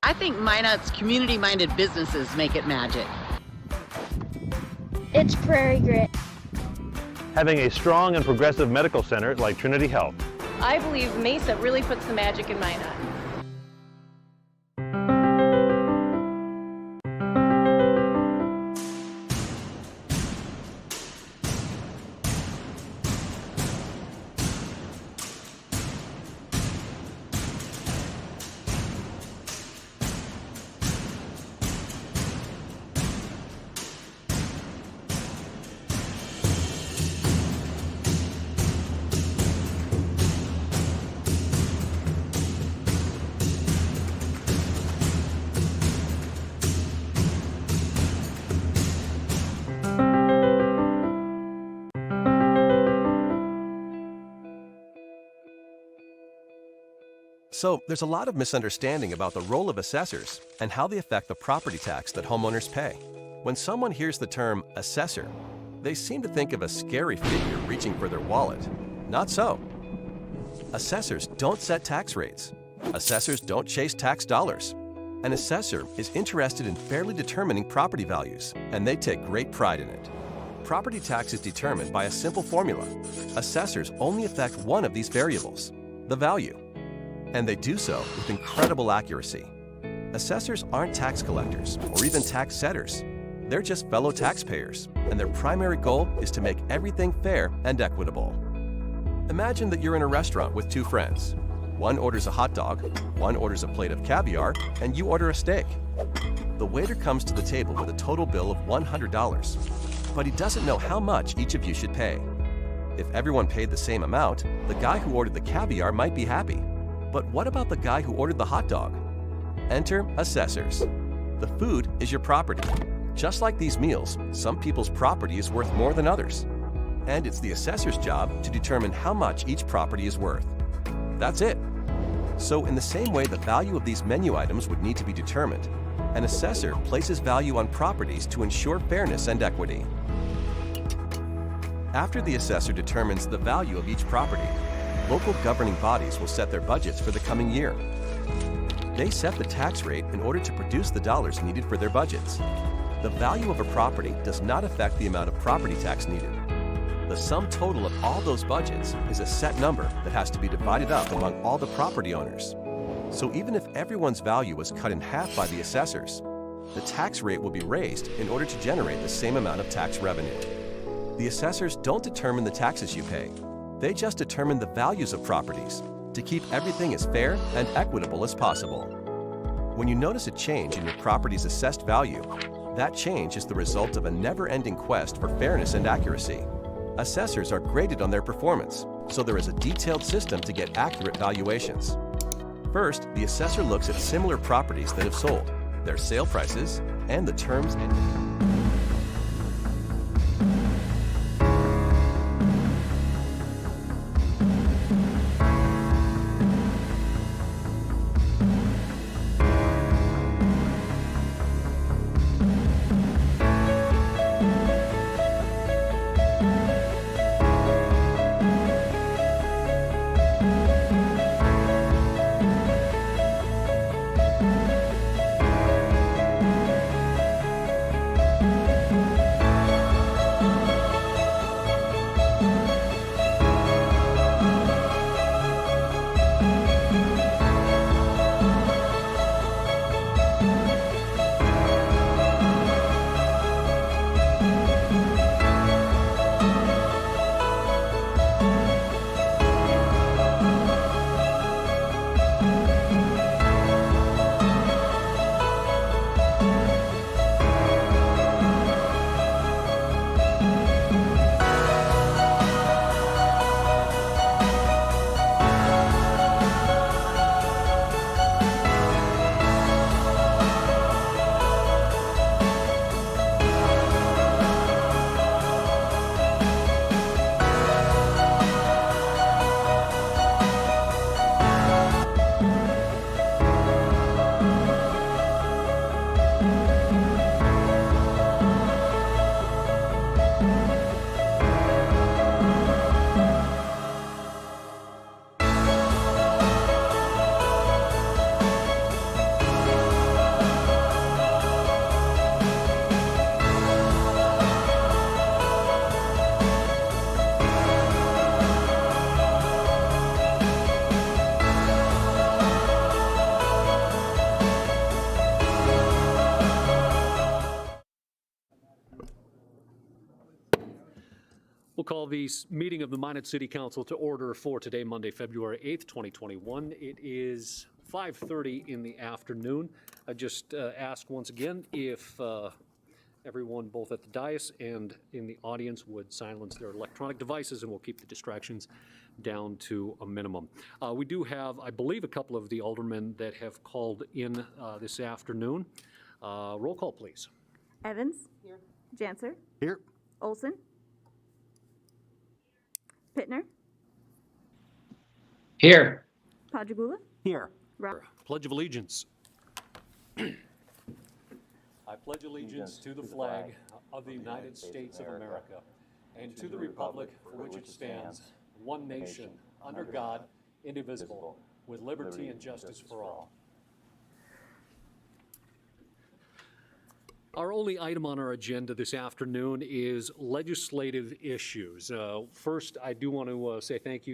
I think Minot's community-minded businesses make it magic. It's Prairie Grit. Having a strong and progressive medical center like Trinity Health. I believe Mesa really puts the magic in Minot. So, there's a lot of misunderstanding about the role of assessors and how they affect the property tax that homeowners pay. When someone hears the term assessor, they seem to think of a scary figure reaching for their wallet. Not so. Assessors don't set tax rates. Assessors don't chase tax dollars. An assessor is interested in fairly determining property values, and they take great pride in it. Property tax is determined by a simple formula. Assessors only affect one of these variables, the value. And they do so with incredible accuracy. Assessors aren't tax collectors or even tax setters. They're just fellow taxpayers, and their primary goal is to make everything fair and equitable. Imagine that you're in a restaurant with two friends. One orders a hot dog, one orders a plate of caviar, and you order a steak. The waiter comes to the table with a total bill of $100, but he doesn't know how much each of you should pay. If everyone paid the same amount, the guy who ordered the caviar might be happy. But what about the guy who ordered the hot dog? Enter assessors. The food is your property. Just like these meals, some people's property is worth more than others. And it's the assessor's job to determine how much each property is worth. That's it. So in the same way the value of these menu items would need to be determined, an assessor places value on properties to ensure fairness and equity. After the assessor determines the value of each property, local governing bodies will set their budgets for the coming year. They set the tax rate in order to produce the dollars needed for their budgets. The value of a property does not affect the amount of property tax needed. The sum total of all those budgets is a set number that has to be divided up among all the property owners. So even if everyone's value was cut in half by the assessors, the tax rate will be raised in order to generate the same amount of tax revenue. The assessors don't determine the taxes you pay. They just determine the values of properties to keep everything as fair and equitable as possible. When you notice a change in your property's assessed value, that change is the result of a never-ending quest for fairness and accuracy. Assessors are graded on their performance, so there is a detailed system to get accurate valuations. First, the assessor looks at similar properties that have sold, their sale prices, and the terms and We'll call the meeting of the Minot City Council to order for today, Monday, February 8th, 2021. It is 5:30 in the afternoon. I just ask once again if everyone, both at the dais and in the audience, would silence their electronic devices, and we'll keep the distractions down to a minimum. We do have, I believe, a couple of the aldermen that have called in this afternoon. Roll call, please. Evans. Here. Janser. Here. Olson. Pittner. Here. Padragula. Here. Pledge of Allegiance. I pledge allegiance to the flag of the United States of America and to the republic for which it stands, one nation, under God, indivisible, with liberty and justice for all. Our only item on our agenda this afternoon is legislative issues. First, I do want to say thank you